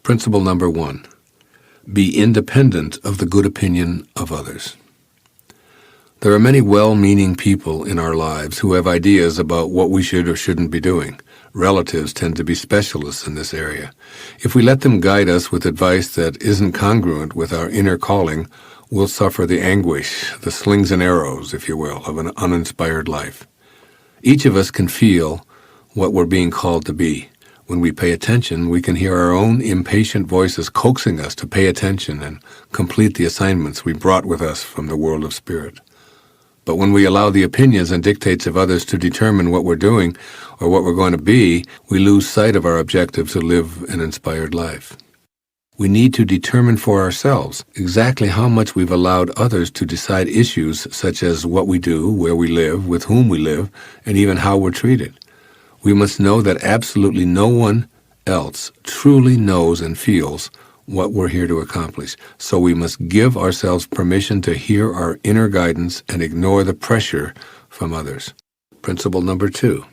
Principle number 1. Be independent of the good opinion of others. There are many well-meaning people in our lives who have ideas about what we should or shouldn't be doing. Relatives tend to be specialists in this area. If we let them guide us with advice that isn't congruent with our inner calling, we'll suffer the anguish, the slings and arrows, if you will, of an uninspired life. Each of us can feel what we're being called to be. When we pay attention, we can hear our own impatient voices coaxing us to pay attention and complete the assignments we brought with us from the world of spirit. But when we allow the opinions and dictates of others to determine what we're doing or what we're going to be, we lose sight of our objective to live an inspired life. We need to determine for ourselves exactly how much we've allowed others to decide issues such as what we do, where we live, with whom we live, and even how we're treated. We must know that absolutely no one else truly knows and feels what we're here to accomplish. So we must give ourselves permission to hear our inner guidance and ignore the pressure from others. Principle number 2.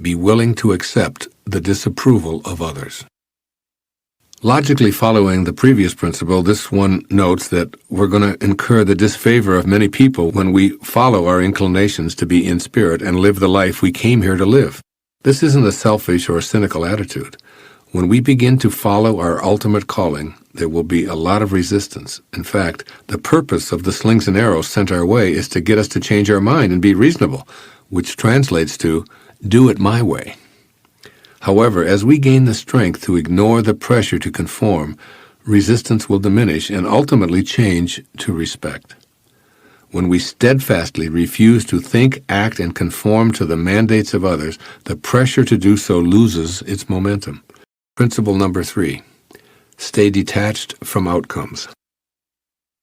Be willing to accept the disapproval of others. Logically following the previous principle, this one notes that we're going to incur the disfavor of many people when we follow our inclinations to be in spirit and live the life we came here to live. This isn't a selfish or cynical attitude. When we begin to follow our ultimate calling, there will be a lot of resistance. In fact, the purpose of the slings and arrows sent our way is to get us to change our mind and be reasonable, which translates to, do it my way. However, as we gain the strength to ignore the pressure to conform, resistance will diminish and ultimately change to respect. When we steadfastly refuse to think, act, and conform to the mandates of others, the pressure to do so loses its momentum. Principle number 3. Stay detached from outcomes.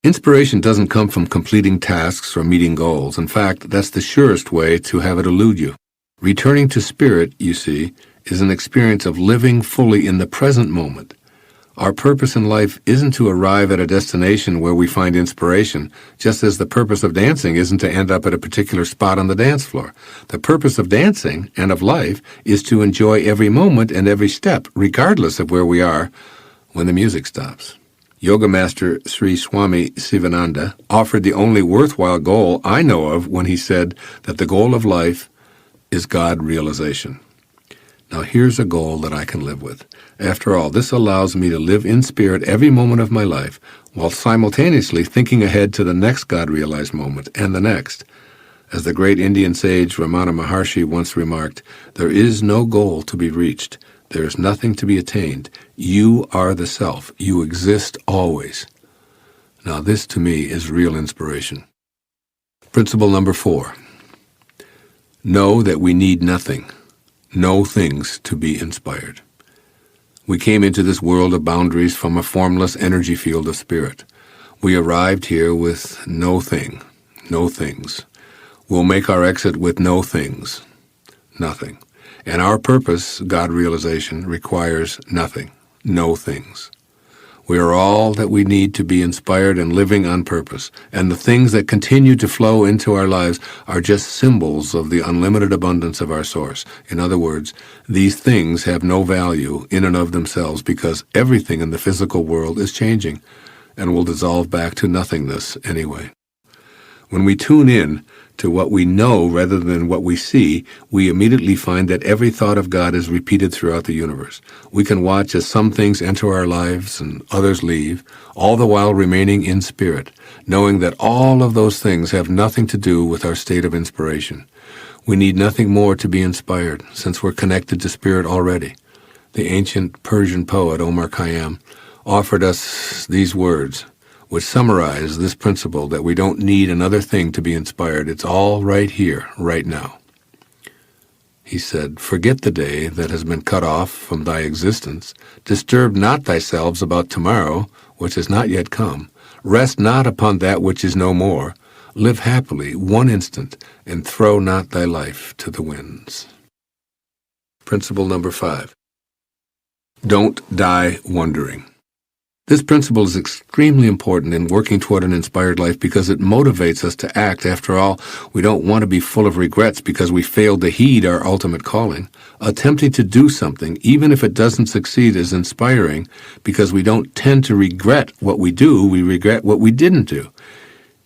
Inspiration doesn't come from completing tasks or meeting goals. In fact, that's the surest way to have it elude you. Returning to spirit, you see, is an experience of living fully in the present moment. Our purpose in life isn't to arrive at a destination where we find inspiration, just as the purpose of dancing isn't to end up at a particular spot on the dance floor. The purpose of dancing and of life is to enjoy every moment and every step, regardless of where we are when the music stops. Yoga Master Sri Swami Sivananda offered the only worthwhile goal I know of when he said that the goal of life is God realization. Now here's a goal that I can live with. After all, this allows me to live in spirit every moment of my life, while simultaneously thinking ahead to the next God-realized moment and the next. As the great Indian sage Ramana Maharshi once remarked, there is no goal to be reached. There is nothing to be attained. You are the self. You exist always. Now this to me is real inspiration. Principle number 4. Know that we need nothing. No things to be inspired. We came into this world of boundaries from a formless energy field of spirit. We arrived here with no thing, no things. We'll make our exit with no things, nothing. And our purpose, God realization, requires nothing, no things. We are all that we need to be inspired and living on purpose, and the things that continue to flow into our lives are just symbols of the unlimited abundance of our source. In other words, these things have no value in and of themselves because everything in the physical world is changing and will dissolve back to nothingness anyway. When we tune in to what we know rather than what we see, we immediately find that every thought of God is repeated throughout the universe. We can watch as some things enter our lives and others leave, all the while remaining in spirit, knowing that all of those things have nothing to do with our state of inspiration. We need nothing more to be inspired, since we're connected to spirit already. The ancient Persian poet Omar Khayyam offered us these words, which summarize this principle that we don't need another thing to be inspired. It's all right here, right now. He said, "Forget the day that has been cut off from thy existence. Disturb not thyself about tomorrow, which has not yet come. Rest not upon that which is no more. Live happily one instant, and throw not thy life to the winds." Principle number 5. Don't die wondering. This principle is extremely important in working toward an inspired life because it motivates us to act. After all, we don't want to be full of regrets because we failed to heed our ultimate calling. Attempting to do something, even if it doesn't succeed, is inspiring because we don't tend to regret what we do, we regret what we didn't do.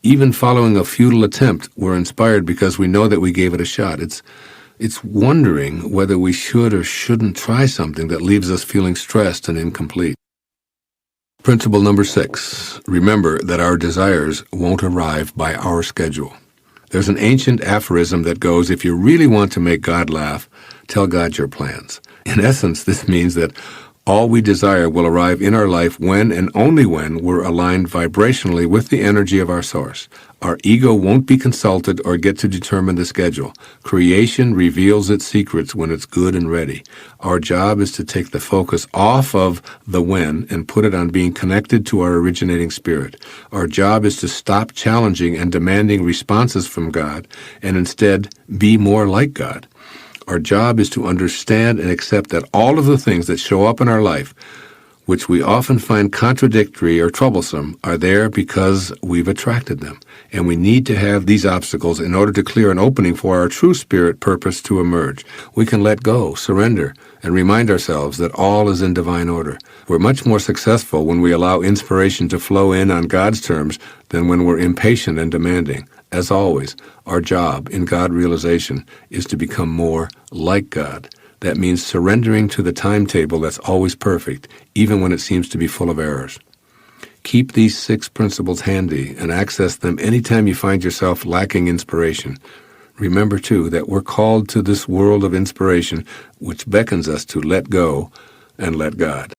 Even following a futile attempt, we're inspired because we know that we gave it a shot. It's wondering whether we should or shouldn't try something that leaves us feeling stressed and incomplete. Principle number 6, remember that our desires won't arrive by our schedule. There's an ancient aphorism that goes, if you really want to make God laugh, tell God your plans. In essence, this means that all we desire will arrive in our life when and only when we're aligned vibrationally with the energy of our source. Our ego won't be consulted or get to determine the schedule. Creation reveals its secrets when it's good and ready. Our job is to take the focus off of the when and put it on being connected to our originating spirit. Our job is to stop challenging and demanding responses from God and instead be more like God. Our job is to understand and accept that all of the things that show up in our life, which we often find contradictory or troublesome, are there because we've attracted them. And we need to have these obstacles in order to clear an opening for our true spirit purpose to emerge. We can let go, surrender, and remind ourselves that all is in divine order. We're much more successful when we allow inspiration to flow in on God's terms than when we're impatient and demanding. As always, our job in God realization is to become more like God. That means surrendering to the timetable that's always perfect, even when it seems to be full of errors. Keep these 6 principles handy and access them anytime you find yourself lacking inspiration. Remember, too, that we're called to this world of inspiration, which beckons us to let go and let God.